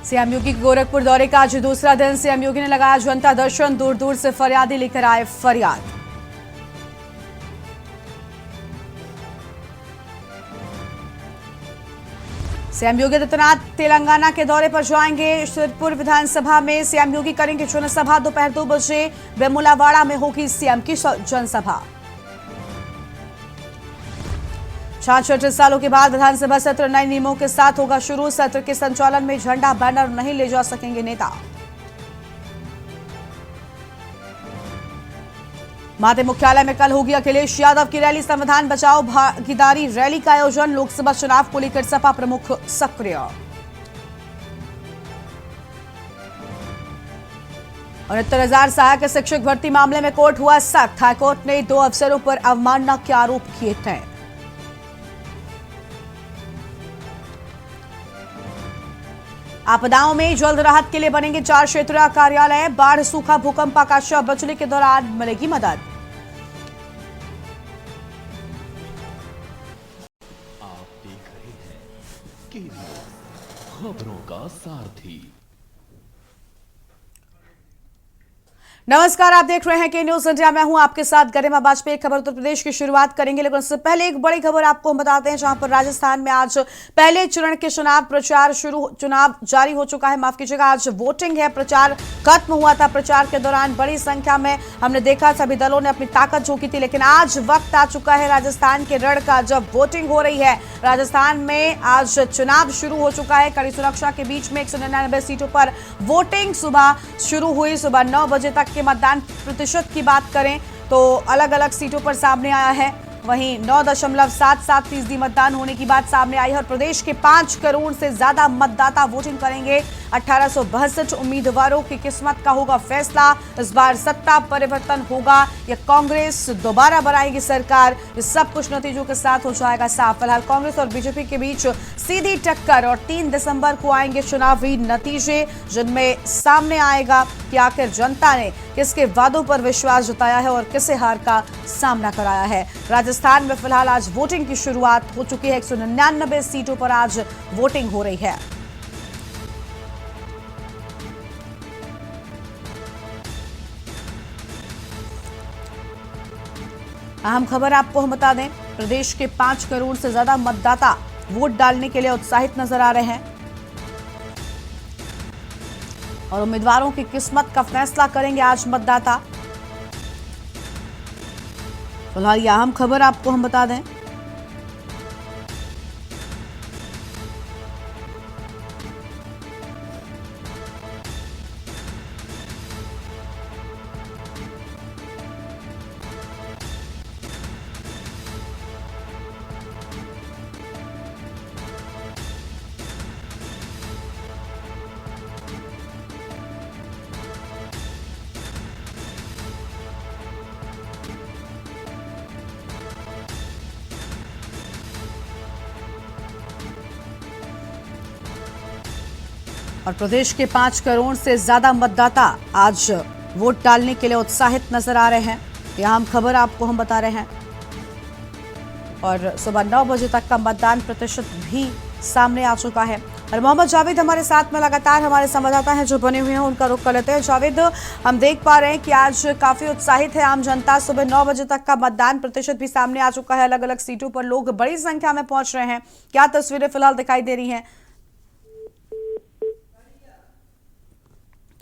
CM योगी के गोरखपुर दौरे का आज दूसरा दिन। सीएम योगी ने लगाया जनता दर्शन, दूर दूर से फरियादी लेकर आए फरियाद। सीएम योगी आदित्यनाथ तेलंगाना के दौरे पर जाएंगे। सिरपुर विधानसभा में सीएम योगी करेंगे जनसभा। दोपहर 2 बजे वेमुलावाड़ा में होगी सीएम की जनसभा। 66 सालों के बाद विधानसभा सत्र नए नियमों के साथ होगा शुरू। सत्र के संचालन में झंडा बैनर नहीं ले जा सकेंगे नेता। माते मुख्यालय में कल होगी अखिलेश यादव की रैली। संविधान बचाओ भागीदारी रैली का आयोजन। लोकसभा चुनाव को लेकर सपा प्रमुख सक्रिय। 69,000 सहायक शिक्षक भर्ती मामले में कोर्ट हुआ सख्त। हाईकोर्ट ने 2 अफसरों पर अवमानना के आरोप किए थे। आपदाओं में जल्द राहत के लिए बनेंगे 4 क्षेत्रीय कार्यालय। बाढ़, सूखा, भूकंप, आकाशीय बिजली के दौरान मिलेगी मदद। आप देख रहे हैं खबरों का सारथी। नमस्कार, आप देख रहे हैं के न्यूज इंडिया। मैं हूं आपके साथ गरिमा वाजपेयी। खबर उत्तर प्रदेश की शुरुआत करेंगे, लेकिन उससे पहले एक बड़ी खबर आपको हम बताते हैं, जहां पर राजस्थान में आज पहले चरण के चुनाव जारी हो चुका है। माफ कीजिएगा, आज वोटिंग है। प्रचार खत्म हुआ था। प्रचार के दौरान बड़ी संख्या में हमने देखा सभी दलों ने अपनी ताकत झोंकी थी, लेकिन आज वक्त आ चुका है राजस्थान के रण का, जब वोटिंग हो रही है। राजस्थान में आज चुनाव शुरू हो चुका है। कड़ी सुरक्षा के बीच में 199 सीटों पर वोटिंग सुबह शुरू हुई। सुबह 9 बजे तक मतदान प्रतिशत की बात करें तो अलग अलग सीटों पर सामने आया है। वहीं 9.77% मतदान होने की बात सामने आई है। और प्रदेश के 5 करोड़ से ज्यादा मतदाता वोटिंग करेंगे। 1862 उम्मीदवारों की किस्मत का होगा फैसला। इस बार सत्ता परिवर्तन होगा या कांग्रेस दोबारा बनाएगी सरकार, ये सब कुछ नतीजों के साथ हो जाएगा साफ। फिलहाल कांग्रेस और बीजेपी के बीच सीधी टक्कर और 3 दिसंबर को आएंगे चुनावी नतीजे, जिनमें सामने आएगा कि आखिर जनता ने किसके वादों पर विश्वास जताया है और किसे हार का सामना कराया है। राजस्थान में फिलहाल आज वोटिंग की शुरुआत हो चुकी है। 199 सीटों पर आज वोटिंग हो रही है। अहम खबर आपको हम बता दें, प्रदेश के 5 करोड़ से ज्यादा मतदाता वोट डालने के लिए उत्साहित नजर आ रहे हैं और उम्मीदवारों की किस्मत का फैसला करेंगे आज मतदाता। फिलहाल यह अहम खबर आपको हम बता दें। और प्रदेश के 5 करोड़ से ज्यादा मतदाता आज वोट डालने के लिए उत्साहित नजर आ रहे हैं। यह अहम खबर आपको हम बता रहे हैं। और सुबह 9 बजे तक का मतदान प्रतिशत भी सामने आ चुका है। और मोहम्मद जावेद हमारे साथ में लगातार हमारे संवाददाता हैं जो बने हुए हैं, उनका रुख कर लेते हैं। जावेद, हम देख पा रहे हैं कि आज काफी उत्साहित है आम जनता। सुबह 9 बजे तक का मतदान प्रतिशत भी सामने आ चुका है। अलग अलग सीटों पर लोग बड़ी संख्या में पहुंच रहे हैं। क्या तस्वीरें फिलहाल दिखाई दे रही हैं?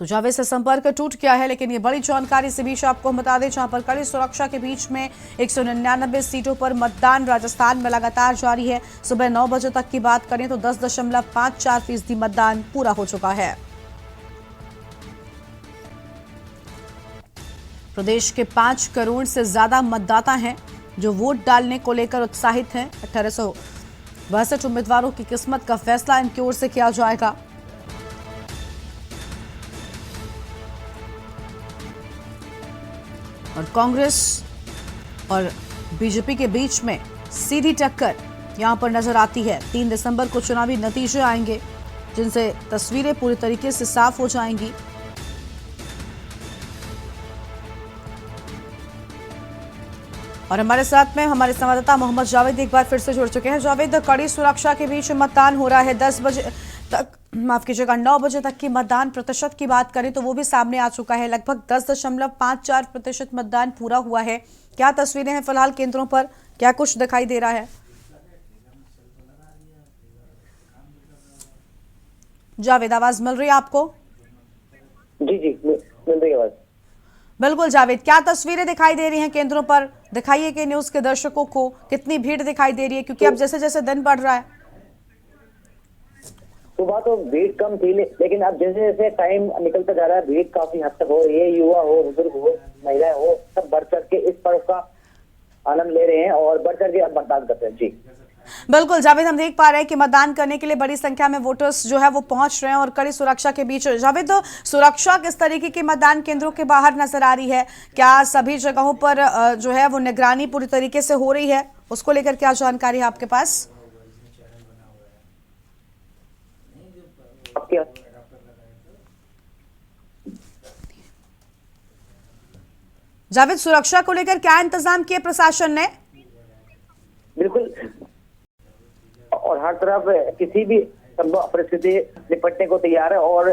तो जावेद से संपर्क टूट गया है, लेकिन ये बड़ी जानकारी से बीच आपको बता दें, जहां पर कड़ी सुरक्षा के बीच में 199 सीटों पर मतदान राजस्थान में लगातार जारी है। सुबह 9 बजे तक की बात करें तो 10.54% मतदान पूरा हो चुका है। प्रदेश के 5 करोड़ से ज्यादा मतदाता हैं जो वोट डालने को लेकर उत्साहित हैं। 1862 उम्मीदवारों की किस्मत का फैसला इनकी ओर से किया जाएगा। और कांग्रेस और बीजेपी के बीच में सीधी टक्कर यहां पर नजर आती है। 3 दिसंबर को चुनावी नतीजे आएंगे, जिनसे तस्वीरें पूरी तरीके से साफ हो जाएंगी। और हमारे साथ में हमारे संवाददाता मोहम्मद जावेद एक बार फिर से जुड़ चुके हैं। जावेद, कड़ी सुरक्षा के बीच मतदान हो रहा है। 10 बजे तक माफ कीजिएगा 9 बजे तक की मतदान प्रतिशत की बात करें तो वो भी सामने आ चुका है। लगभग 10.54% मतदान पूरा हुआ है। क्या तस्वीरें हैं फिलहाल केंद्रों पर, क्या कुछ दिखाई दे रहा है? जावेद, आवाज मिल रही है आपको? जी जी मिल रही है आवाज। बिल्कुल जावेद, क्या तस्वीरें दिखाई दे रही हैं केंद्रों पर? दिखाइए कि न्यूज के दर्शकों को कितनी भीड़ दिखाई दे रही है, क्योंकि अब जैसे जैसे दिन बढ़ रहा है। सुबह तो भीड़ कम थी लेकिन अब जैसे जैसे टाइम निकलता जा रहा है भीड़ काफी हद तक हो रही है। युवा हो, बुजुर्ग हो, महिलाएं हो, सब बढ़ चढ़ के इस पर्व का आनंद ले रहे हैं और बढ़ चढ़ के अब मतदान करते हैं। जी बिल्कुल जावेद, हम देख पा रहे हैं कि मतदान करने के लिए बड़ी संख्या में वोटर्स जो है वो पहुंच रहे हैं और कड़ी सुरक्षा के बीच। जावेद, तो सुरक्षा किस तरीके की मतदान केंद्रों के बाहर नजर आ रही है? क्या सभी जगहों पर जो है वो निगरानी पूरी तरीके से हो रही है? उसको लेकर क्या जानकारी है आपके पास? आपके जावेद, सुरक्षा को लेकर क्या इंतजाम किए प्रशासन ने? बिल्कुल, और हर तरफ किसी भी संभव परिस्थिति निपटने को तैयार है और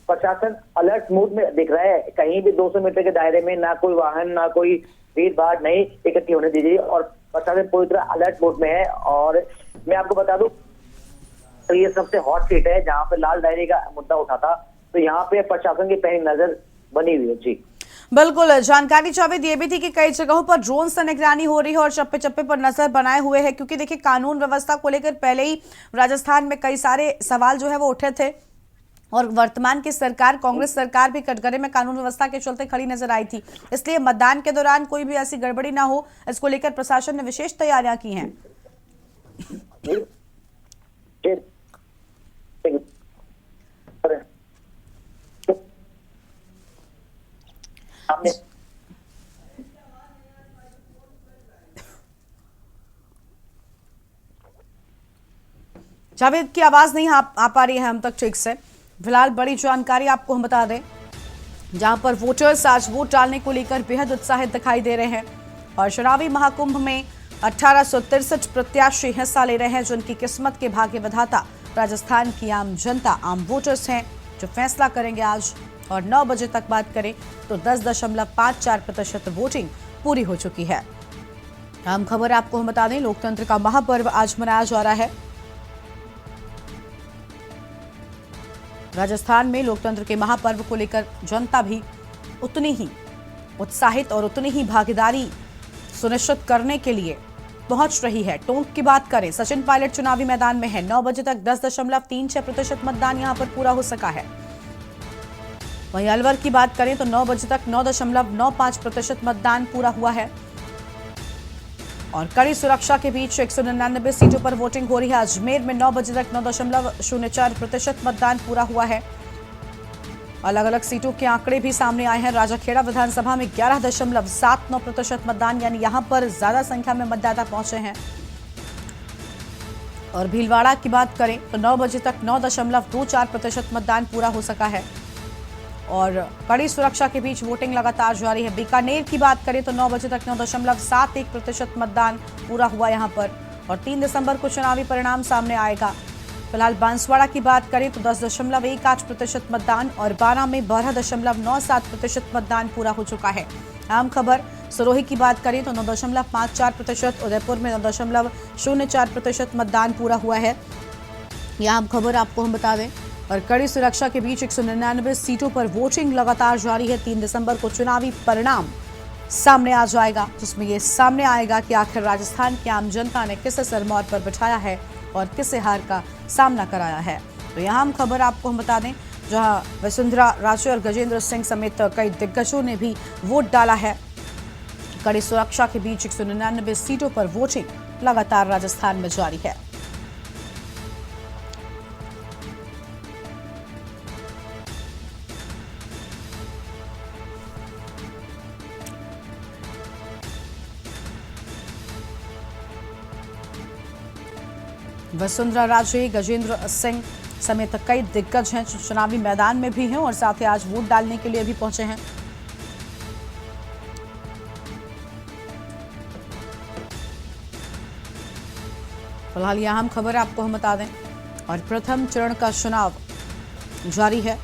प्रशासन अलर्ट मूड में दिख रहा है। कहीं भी 200 मीटर के दायरे में ना कोई वाहन ना कोई भीड़ भाड़ नहीं इकट्ठी होने दीजिए और प्रशासन पूरी तरह अलर्ट मोड में है। और मैं आपको बता दूं तो ये सबसे हॉट सीट है जहां पे लाल डायरी का मुद्दा उठा था, तो यहाँ पे प्रशासन की पैनी नजर बनी हुई है। जी बिल्कुल, जानकारी जावेद ये भी थी कि कई जगहों पर ड्रोन से निगरानी हो रही है और चप्पे चप्पे पर नजर बनाए हुए है, क्योंकि देखिए कानून व्यवस्था को लेकर पहले ही राजस्थान में कई सारे सवाल जो है वो उठे थे और वर्तमान की सरकार, कांग्रेस सरकार भी कटघरे में कानून व्यवस्था के चलते खड़ी नजर आई थी। इसलिए मतदान के दौरान कोई भी ऐसी गड़बड़ी ना हो, इसको लेकर प्रशासन ने विशेष तैयारियां की हैं। जावेद की आवाज नहीं आ पा रही है हम तक ठीक से। फिलहाल बड़ी जानकारी आपको हम बता दें, जहां पर वोटर्स आज वोट डालने को लेकर बेहद उत्साहित दिखाई दे रहे हैं और चुनावी महाकुंभ में 1863 प्रत्याशी हिस्सा ले रहे हैं, जिनकी किस्मत के भाग्य विधाता राजस्थान की आम जनता, आम वोटर्स हैं, जो फैसला करेंगे आज। और 9 बजे तक बात करें तो 10.54% वोटिंग पूरी हो चुकी है। आम खबर आपको हम बता दें, लोकतंत्र का महापर्व आज मनाया जा रहा है। राजस्थान में लोकतंत्र के महापर्व को लेकर जनता भी उतनी ही उत्साहित और उतनी ही भागीदारी सुनिश्चित करने के लिए पहुंच रही है। टोंक की बात करें, सचिन पायलट चुनावी मैदान में है। 9 बजे तक 10.36% मतदान यहां पर पूरा हो सका है। वहीं अलवर की बात करें तो 9 बजे तक 9.95% मतदान पूरा हुआ है और कड़ी सुरक्षा के बीच 199 सीटों पर वोटिंग हो रही है। अजमेर में 9 बजे तक 9.04% मतदान पूरा हुआ है। अलग अलग सीटों के आंकड़े भी सामने आए हैं। राजाखेड़ा विधानसभा में 11.79% मतदान, यानी यहां पर ज्यादा संख्या में मतदाता पहुंचे हैं। और भीलवाड़ा की बात करें तो 9 बजे तक 9.24% मतदान पूरा हो सका है और कड़ी सुरक्षा के बीच वोटिंग लगातार जारी है। बीकानेर की बात करें तो 9 बजे तक 9.71% मतदान पूरा हुआ यहां पर और 3 दिसंबर को चुनावी परिणाम सामने आएगा। फिलहाल बांसवाड़ा की बात करें तो 10.18% मतदान और बारां में 12.97% मतदान पूरा हो चुका है। आम खबर सरोही की बात करें तो 9.54%, उदयपुर में 9.04% मतदान पूरा हुआ है। यह आम खबर आपको हम बता दें और कड़ी सुरक्षा के बीच 199 सीटों पर वोटिंग लगातार जारी है। 3 दिसंबर को चुनावी परिणाम सामने आ जाएगा, जिसमें ये सामने आएगा कि आखिर राजस्थान की आम जनता ने किसे सिरमौर पर बिठाया है और किसे हार का सामना कराया है। तो यहाँ हम खबर आपको हम बता दें, जहां वसुंधरा राजे और गजेंद्र सिंह समेत कई दिग्गजों ने भी वोट डाला है। कड़ी सुरक्षा के बीच 199 सीटों पर वोटिंग लगातार राजस्थान में जारी है। वसुंधरा राजे, गजेंद्र सिंह समेत कई दिग्गज हैं जो चुनावी मैदान में भी हैं और साथ ही आज वोट डालने के लिए भी पहुंचे हैं। फिलहाल यह अहम खबर आपको हम बता दें, और प्रथम चरण का चुनाव जारी है।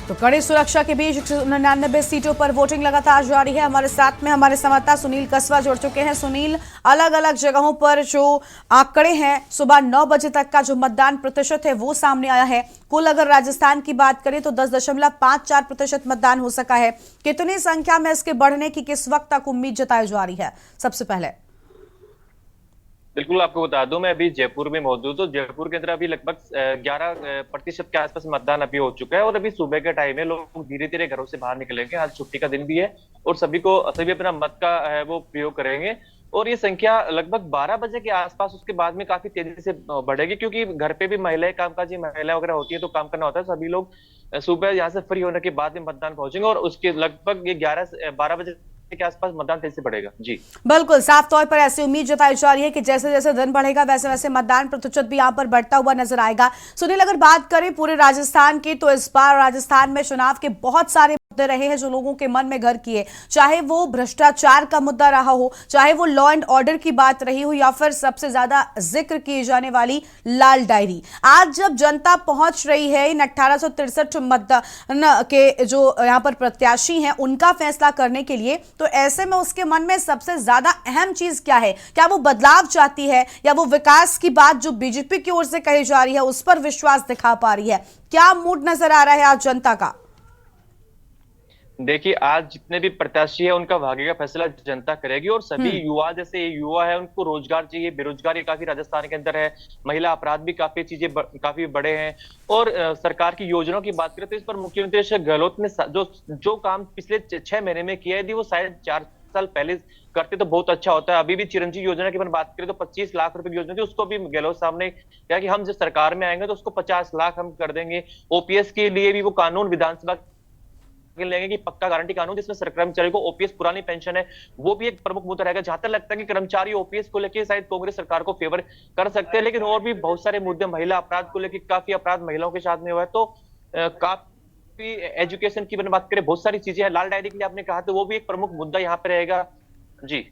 तो कड़ी सुरक्षा के बीच 199 सीटों पर वोटिंग लगातार जारी है। हमारे साथ में हमारे संवाददाता सुनील कस्वा जुड़ चुके हैं। सुनील, अलग अलग जगहों पर जो आंकड़े हैं, सुबह 9 बजे तक का जो मतदान प्रतिशत है वो सामने आया है। कुल अगर राजस्थान की बात करें तो 10.54% मतदान हो सका है। कितनी संख्या में इसके बढ़ने की किस वक्त तक उम्मीद जताई जा रही है? सबसे पहले बिल्कुल आपको बता दूं, मैं अभी जयपुर में मौजूद हूँ। जयपुर के अंदर अभी लगभग 11% के आसपास मतदान अभी हो चुका है और अभी सुबह के टाइम है, लोग धीरे धीरे घरों से बाहर निकलेंगे। आज छुट्टी का दिन भी है और सभी अपना मत का वो प्रयोग करेंगे और ये संख्या लगभग 12 बजे के आसपास उसके बाद में काफी तेजी से बढ़ेगी, क्योंकि घर पे भी महिलाएं, कामकाजी महिलाएं वगैरह होती है तो काम करना होता है। सभी लोग सुबह यहाँ से फ्री होने के बाद में मतदान पहुंचेंगे और उसके लगभग ये 11 से 12 बजे के आसपास मतदान तेजी से बढ़ेगा। जी बिल्कुल, साफ तौर पर ऐसी उम्मीद जताई जा रही है कि जैसे जैसे दिन बढ़ेगा वैसे वैसे मतदान प्रतिशत भी यहाँ पर बढ़ता हुआ नजर आएगा। सुनील, अगर बात करें पूरे राजस्थान की तो इस बार राजस्थान में चुनाव के बहुत सारे मुद्दे रहे हैं जो लोगों के मन में घर किए, चाहे वो भ्रष्टाचार का मुद्दा रहा हो, चाहे वो लॉ एंड ऑर्डर की बात रही हो, या फिर सबसे ज्यादा जिक्र की जाने वाली लाल डायरी। आज जब जनता पहुंच रही है इन 1863 मतदान के जो यहाँ पर प्रत्याशी हैं उनका फैसला करने के लिए, तो ऐसे में उसके मन में सबसे ज्यादा अहम चीज क्या है? क्या वो बदलाव चाहती है या वो विकास की बात जो बीजेपी की ओर से कही जा रही है उस पर विश्वास दिखा पा रही है? क्या मूड नजर आ रहा है आज जनता का? देखिए, आज जितने भी प्रत्याशी है उनका भाग्य का फैसला जनता करेगी और सभी युवा, जैसे युवा है उनको रोजगार चाहिए, बेरोजगारी काफी राजस्थान के अंदर है, महिला अपराध भी काफी बड़े हैं और सरकार की योजनाओं की बात करें तो इस पर मुख्यमंत्री अशोक गहलोत ने जो काम पिछले 6 महीने में किया है यदि वो शायद 4 साल पहले करते तो बहुत अच्छा होता है। अभी भी चिरंजीवी योजना की बात करें तो 25 लाख रुपए की योजना थी, उसको भी गहलोत साहब ने कहा कि हम जब सरकार में आएंगे तो उसको 50 लाख हम कर देंगे। ओपीएस के लिए भी वो कानून विधानसभा लेंगे कि पक्का गारंटी कानून, जिसमें कर्मचारी को ओपीएस पुरानी पेंशन है वो भी एक प्रमुख मुद्दा रहेगा। जहां तक लगता है कि कर्मचारी ओपीएस को लेकर शायद कांग्रेस सरकार को फेवर कर सकते हैं, लेकिन और भी बहुत सारे मुद्दे, महिला अपराध को लेकर काफी अपराध महिलाओं के साथ में हुआ है, तो काफी एजुकेशन की बात करें, बहुत सारी चीजें हैं। लाल डायरी के लिए आपने कहा तो वो भी एक प्रमुख मुद्दा यहाँ पे रहेगा। जी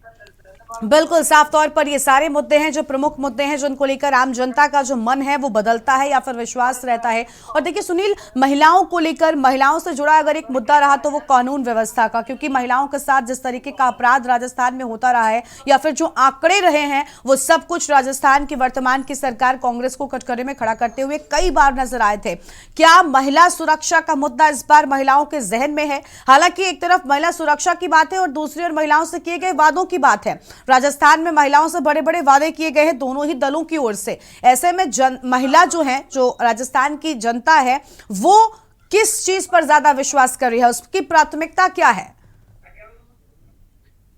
बिल्कुल, साफ तौर पर ये सारे मुद्दे हैं जो प्रमुख मुद्दे हैं जिनको लेकर आम जनता का जो मन है वो बदलता है या फिर विश्वास रहता है। और देखिए सुनील, महिलाओं को लेकर, महिलाओं से जुड़ा अगर एक मुद्दा रहा तो वो कानून व्यवस्था का, क्योंकि महिलाओं के साथ जिस तरीके का अपराध राजस्थान में होता रहा है या फिर जो आंकड़े रहे हैं वो सब कुछ राजस्थान की वर्तमान की सरकार कांग्रेस को कटघरे में खड़ा करते हुए कई बार नजर आए थे। क्या महिला सुरक्षा का मुद्दा इस बार महिलाओं के जहन में है? हालांकि एक तरफ महिला सुरक्षा की बात है और दूसरी ओर महिलाओं से किए गए वादों की बात है। राजस्थान में महिलाओं से बड़े बड़े वादे किए गए हैं दोनों ही दलों की ओर से। ऐसे में महिला जो है, जो राजस्थान की जनता है, वो किस चीज पर ज्यादा विश्वास कर रही है? उसकी प्राथमिकता क्या है?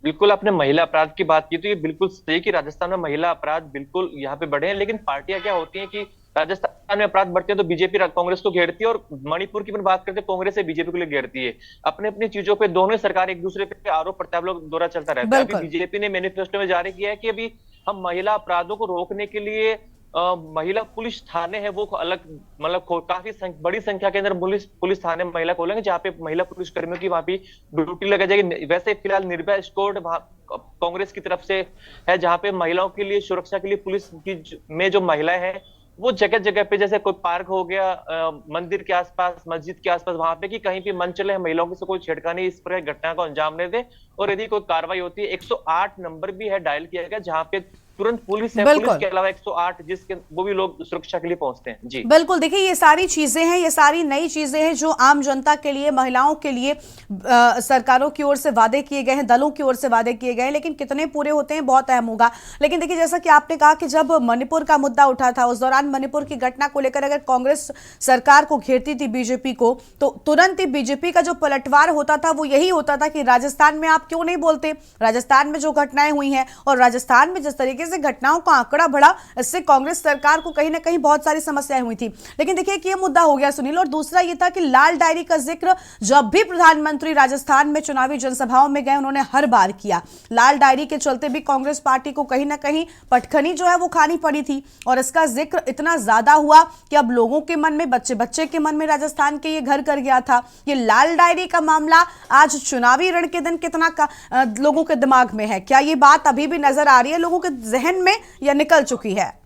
बिल्कुल, आपने महिला अपराध की बात की तो ये बिल्कुल सही कि राजस्थान में महिला अपराध बिल्कुल यहाँ पे बढ़े हैं, लेकिन पार्टियां क्या होती हैं कि राजस्थान में अपराध बढ़ते हैं तो बीजेपी कांग्रेस को घेरती है और मणिपुर की बात करते हैं कांग्रेस से बीजेपी को लिए घेरती है। अपने अपनी चीजों पे दोनों सरकार एक दूसरे पे आरोप प्रत्यारोप दौरा चलता रहता है। अभी बीजेपी ने मैनिफेस्टो में जारी किया है कि अभी हम महिला अपराधों को रोकने के लिए महिला पुलिस थाने है वो अलग, मतलब काफी बड़ी संख्या के अंदर पुलिस थाने महिला खोलेंगे जहाँ पे महिला पुलिस कर्मियों की वहां भी ड्यूटी लगाई जाएगी। वैसे फिलहाल निर्भया स्क्वाड कांग्रेस की तरफ से है जहाँ पे महिलाओं के लिए सुरक्षा के लिए पुलिस की में जो महिलाएं हैं वो जगह जगह पे, जैसे कोई पार्क हो गया, मंदिर के आसपास, मस्जिद के आसपास, वहां पे कि कहीं भी मन चले महिलाओं के से कोई छेड़खानी इस प्रकार घटना को अंजाम नहीं दे। और यदि कोई कार्रवाई होती है 108 नंबर भी है डायल किया गया जहां पे तुरंत पुलिस है, पुलिस के अलावा 108 जिसके वो भी लोग सुरक्षा के लिए पहुंचते हैं। जी बिल्कुल, देखिए ये सारी चीजें हैं, ये सारी नई चीजें हैं जो आम जनता के लिए, महिलाओं के लिए सरकारों की ओर से वादे किए गए हैं, दलों की ओर से वादे किए गए हैं, लेकिन कितने पूरे होते हैं बहुत अहम होगा। लेकिन देखिए जैसा कि आपने कहा कि जब मणिपुर का मुद्दा उठा था उस दौरान मणिपुर की घटना को लेकर अगर कांग्रेस सरकार को घेरती थी बीजेपी को, तो तुरंत ही बीजेपी का जो पलटवार होता था वो यही होता था कि राजस्थान में आप क्यों नहीं बोलते, राजस्थान में जो घटनाएं हुई हैं और राजस्थान में जिस तरीके से घटनाओं का आंकड़ा बढ़ा, इससे कांग्रेस सरकार को कहीं ना कहीं बहुत सारी समस्याएं हुई थी। लेकिन देखिए कि ये मुद्दा हो गया सुनील, और दूसरा ये था कि लाल डायरी का जिक्र जब भी प्रधानमंत्री राजस्थान में चुनावी जनसभाओं में गए उन्होंने हर बार किया। लाल डायरी के चलते भी कांग्रेस पार्टी को कहीं ना कहीं पटखनी जो है वो खानी पड़ी थी, और इसका जिक्र इतना ज्यादा हुआ कि अब लोगों के मन में, बच्चे बच्चे के मन में राजस्थान के ये घर कर गया था। ये लाल डायरी का मामला आज चुनावी रण के दिन कितना लोगों के दिमाग में है? क्या ये बात अभी भी नजर आ रही है लोगों के जहन में या निकल चुकी है?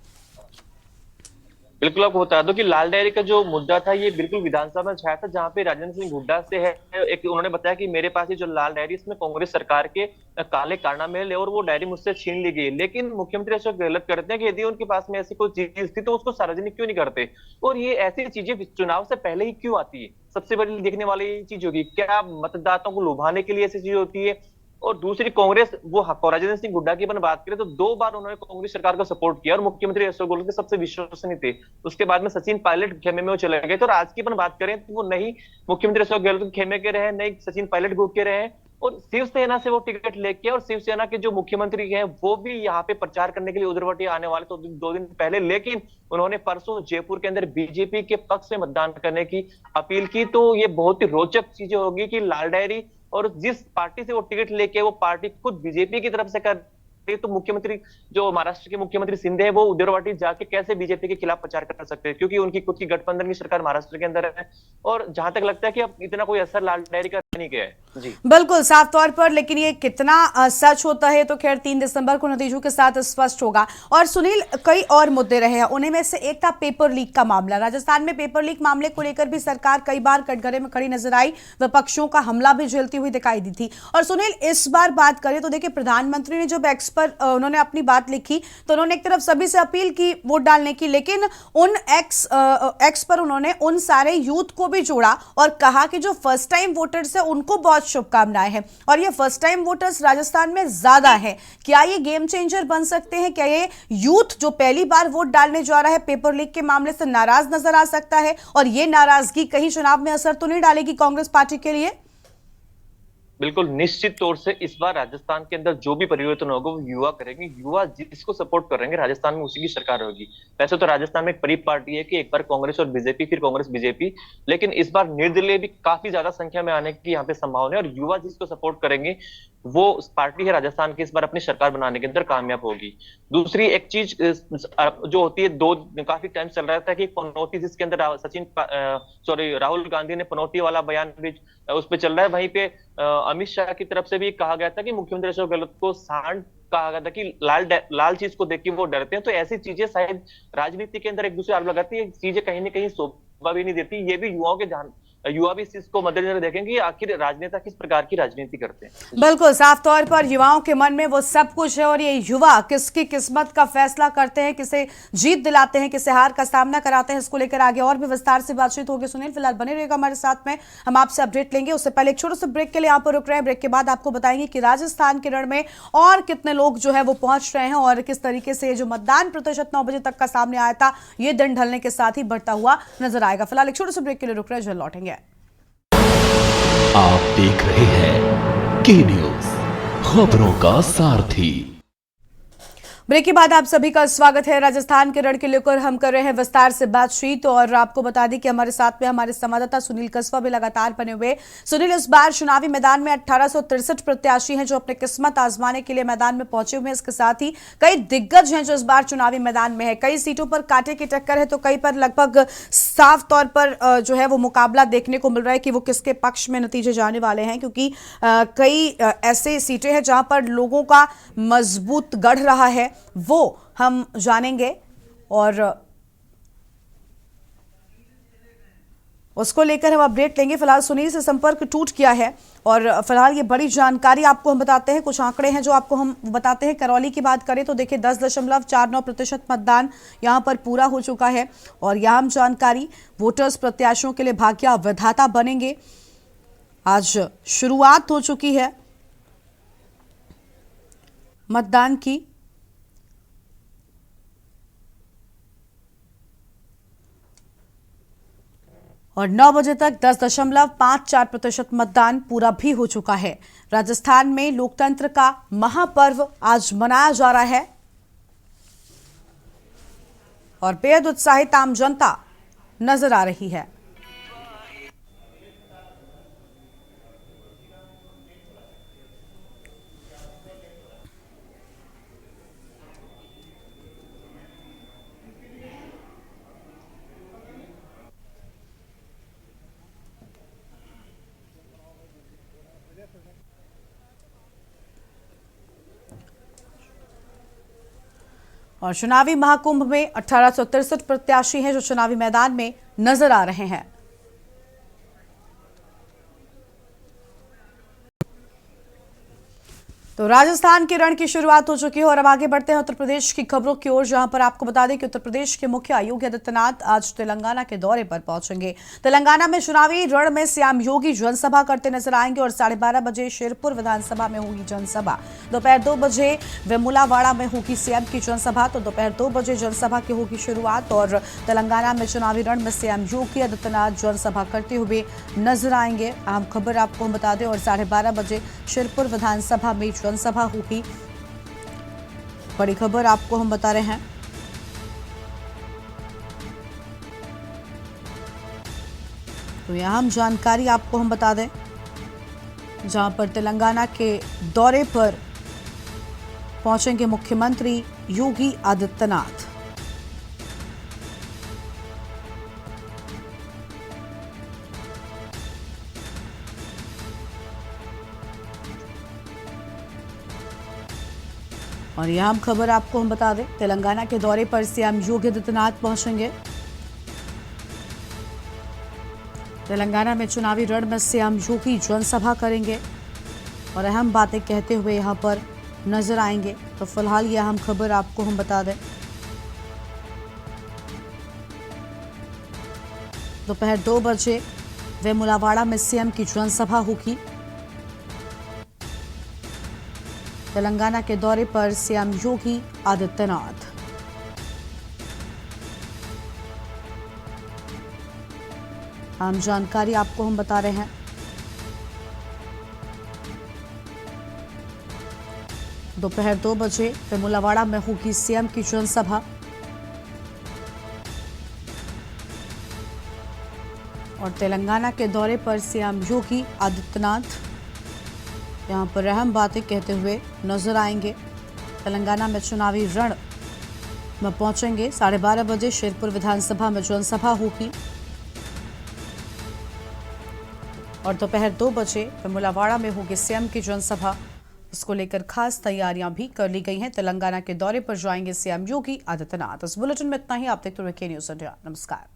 बिल्कुल, आपको बता दो कि लाल डायरी का जो मुद्दा था ये बिल्कुल विधानसभा में छाया था, जहां पे राजेंद्र सिंह हुड्डा से है एक, उन्होंने बताया कि मेरे पास ये जो लाल डायरी इसमें कांग्रेस सरकार के काले कारनामे है और वो डायरी मुझसे छीन ली गई। लेकिन मुख्यमंत्री अशोक गहलोत करते हैं कि यदि उनके पास में ऐसी कोई चीज थी तो उसको सार्वजनिक क्यों नहीं करते, और ये ऐसी चीजें चुनाव से पहले ही क्यों आती है? सबसे बड़ी देखने वाली चीज होगी, क्या मतदाताओं को लुभाने के लिए ऐसी चीज होती है? और दूसरी, कांग्रेस वो राजेंद्र सिंह हुड्डा की अपन बात करें तो 2 बार उन्होंने कांग्रेस सरकार को सपोर्ट किया और मुख्यमंत्री अशोक गहलोत के सबसे विश्वसनीय थे। उसके बाद में सचिन पायलट खेमे में वो चले गए। तो आज की अपन बात करें तो वो नहीं मुख्यमंत्री अशोक गहलोत के खेमे के रहे, नहीं सचिन पायलट ग्रुप के रहे, और शिवसेना से वो टिकट लेके, और शिवसेना के जो मुख्यमंत्री हैं वो भी यहाँ पे प्रचार करने के लिए उधरवटी आने वाले तो 2 दिन पहले, लेकिन उन्होंने परसों जयपुर के अंदर बीजेपी के पक्ष में मतदान करने की अपील की। तो ये बहुत ही रोचक चीजें होगी कि लाल डायरी और जिस पार्टी से वो टिकट लेके वो पार्टी खुद बीजेपी की तरफ से कर रही है, तो मुख्यमंत्री जो महाराष्ट्र के मुख्यमंत्री शिंदे है वो उधरवाटी जाके कैसे बीजेपी के खिलाफ प्रचार कर सकते हैं, क्योंकि उनकी खुद की गठबंधन की सरकार महाराष्ट्र के अंदर है। और जहां तक लगता है कि अब इतना कोई असर लाल डायरी का नहीं गया है। जी बिल्कुल साफ तौर पर, लेकिन ये कितना सच होता है तो खैर 3 दिसंबर को नतीजों के साथ स्पष्ट होगा। और सुनील, कई और मुद्दे रहे हैं, उन्हीं में से एक था पेपर लीक का मामला। राजस्थान में पेपर लीक मामले को लेकर भी सरकार कई बार कटघरे में खड़ी नजर आई, विपक्षों का हमला भी झेलती हुई दिखाई दी थी। और सुनील, इस बार बात करें तो देखिए प्रधानमंत्री ने जब एक्स पर उन्होंने अपनी बात लिखी तो उन्होंने एक तरफ सभी से अपील की वोट डालने की, लेकिन उन एक्स पर उन्होंने उन सारे यूथ को भी जोड़ा और कहा कि जो फर्स्ट टाइम वोटर्स है उनको बहुत शुभकामनाएं हैं, और ये फर्स्ट टाइम वोटर्स राजस्थान में ज्यादा है। क्या ये गेम चेंजर बन सकते हैं? क्या ये यूथ जो पहली बार वोट डालने जा रहा है पेपर लीक के मामले से नाराज नजर आ सकता है, और ये नाराजगी कहीं चुनाव में असर तो नहीं डालेगी कांग्रेस पार्टी के लिए? बिल्कुल, निश्चित तौर से इस बार राजस्थान के अंदर जो भी परिवर्तन होगा वो युवा करेंगे। युवा जिसको सपोर्ट करेंगे राजस्थान में उसी की सरकार होगी। वैसे तो राजस्थान में एक बड़ी पार्टी है कि एक बार कांग्रेस और बीजेपी, फिर कांग्रेस बीजेपी, लेकिन इस बार निर्दलीय भी काफी ज्यादा संख्या में आने की यहाँ पे संभावना है, और युवा जिसको सपोर्ट करेंगे वो पार्टी है राजस्थान की इस बार अपनी सरकार बनाने के अंदर कामयाब होगी। दूसरी एक चीज जो होती है, काफी टाइम चल रहा था कि पनौती, जिसके अंदर राहुल गांधी ने पनौती वाला बयान भी उस पर चल रहा है। वहीं पे अमित शाह की तरफ से भी कहा गया था कि मुख्यमंत्री अशोक गहलोत को सांड कहा गया था कि लाल चीज को देख के वो डरते हैं। तो ऐसी चीजें शायद राजनीति के अंदर एक दूसरे आरोप लगाती है, चीजें कहीं ना कहीं शोभा भी नहीं देती। ये भी युवा भी इस चीज को मद्देनजर देखेंगे कि आखिर राजनेता किस प्रकार की राजनीति करते हैं। बिल्कुल, साफ तौर पर युवाओं के मन में वो सब कुछ है, और ये युवा किसकी किस्मत का फैसला करते हैं, किसे जीत दिलाते हैं, किसे हार का सामना कराते हैं, इसको लेकर आगे और भी विस्तार से बातचीत होगी। सुनील, फिलहाल बने रहेगा हमारे साथ में, हम आपसे अपडेट लेंगे। उससे पहले एक छोटे से ब्रेक के लिए यहाँ पर रुक रहे हैं। ब्रेक के बाद आपको बताएंगे कि राजस्थान के रण में और कितने लोग जो है वो पहुंच रहे हैं, और किस तरीके से जो मतदान प्रतिशत 9 बजे तक का सामने आया था ये दिन ढलने के साथ ही बढ़ता हुआ नजर आएगा। फिलहाल एक छोटे से ब्रेक के लिए रुक रहे हैं, जल्द लौटेंगे। आप देख रहे हैं के न्यूज, खबरों का सारथी। ब्रेक के बाद आप सभी का स्वागत है। राजस्थान के रण के लेकर हम कर रहे हैं विस्तार से बातचीत, और आपको बता दें कि हमारे साथ में हमारे संवाददाता सुनील कस्बा भी लगातार बने हुए। सुनील, इस बार चुनावी मैदान में 1863 प्रत्याशी हैं जो अपने किस्मत आजमाने के लिए मैदान में पहुंचे हुए हैं। इसके साथ ही कई दिग्गज हैं जो इस बार चुनावी मैदान में है। कई सीटों पर कांटे की टक्कर है तो कई पर लगभग साफ तौर पर जो है वो मुकाबला देखने को मिल रहा है कि वो किसके पक्ष में नतीजे जाने वाले हैं, क्योंकि कई ऐसे सीटें हैं जहां पर लोगों का मजबूत गढ़ रहा है, वो हम जानेंगे और उसको लेकर हम अपडेट लेंगे। फिलहाल सुनील से संपर्क टूट गया है और फिलहाल ये बड़ी जानकारी आपको हम बताते हैं। कुछ आंकड़े हैं जो आपको हम बताते हैं। करौली की बात करें तो देखिए 10.49% मतदान यहां पर पूरा हो चुका है, और यह हम जानकारी वोटर्स प्रत्याशियों के लिए भाग्य विधाता बनेंगे। आज शुरुआत हो चुकी है मतदान की, और 9 बजे तक 10.54% मतदान पूरा भी हो चुका है। राजस्थान में लोकतंत्र का महापर्व आज मनाया जा रहा है। और बेहद उत्साहित आम जनता नजर आ रही है। और चुनावी महाकुंभ में 1863 प्रत्याशी हैं जो चुनावी मैदान में नजर आ रहे हैं। तो राजस्थान के रण की शुरुआत हो चुकी है और अब आगे बढ़ते हैं उत्तर प्रदेश की खबरों की ओर, जहां पर आपको बता दें कि उत्तर प्रदेश के मुख्य योगी आदित्यनाथ आज तेलंगाना के दौरे पर पहुंचेंगे। तेलंगाना में चुनावी रण में सीएम योगी जनसभा करते नजर आएंगे और 12:30 बजे शेरपुर विधानसभा में होगी जनसभा। दोपहर 2 बजे वेमुलावाड़ा में होगी सीएम की जनसभा। तो दोपहर 2 बजे जनसभा की होगी शुरुआत और तेलंगाना में चुनावी रण में सीएम योगी आदित्यनाथ जनसभा करते हुए नजर आएंगे। अहम खबर आपको बता दें और 12:30 बजे शेरपुर विधानसभा में जनसभा होगी। बड़ी खबर आपको हम बता रहे हैं। तो यहां हम जानकारी आपको हम बता दें, जहां पर तेलंगाना के दौरे पर पहुंचेंगे मुख्यमंत्री योगी आदित्यनाथ। और यह हम खबर आपको हम बता दें, तेलंगाना के दौरे पर सीएम योगी आदित्यनाथ पहुंचेंगे। तेलंगाना में चुनावी रण में सीएम योगी जनसभा करेंगे और अहम बातें कहते हुए यहां पर नजर आएंगे। तो फिलहाल यह अहम खबर आपको हम बता दें। दोपहर 2 बजे वेमुलावाड़ा में सीएम की जनसभा होगी। तेलंगाना के दौरे पर सीएम योगी आदित्यनाथ। आम जानकारी आपको हम बता रहे हैं। दोपहर 2 बजे वेमुलावाड़ा में होगी सीएम की जनसभा और तेलंगाना के दौरे पर सीएम योगी आदित्यनाथ यहां पर अहम बातें कहते हुए नजर आएंगे। तेलंगाना में चुनावी रण में पहुंचेंगे। 12:30 बजे शेरपुर विधानसभा में जनसभा होगी और दोपहर 2 बजे वेमुलावाड़ा में होगी सीएम की जनसभा। इसको लेकर खास तैयारियां भी कर ली गई हैं। तेलंगाना के दौरे पर जाएंगे सीएम योगी आदित्यनाथ। इस बुलेटिन में इतना ही। आप देखते रहिए के न्यूज़ इंडिया। नमस्कार।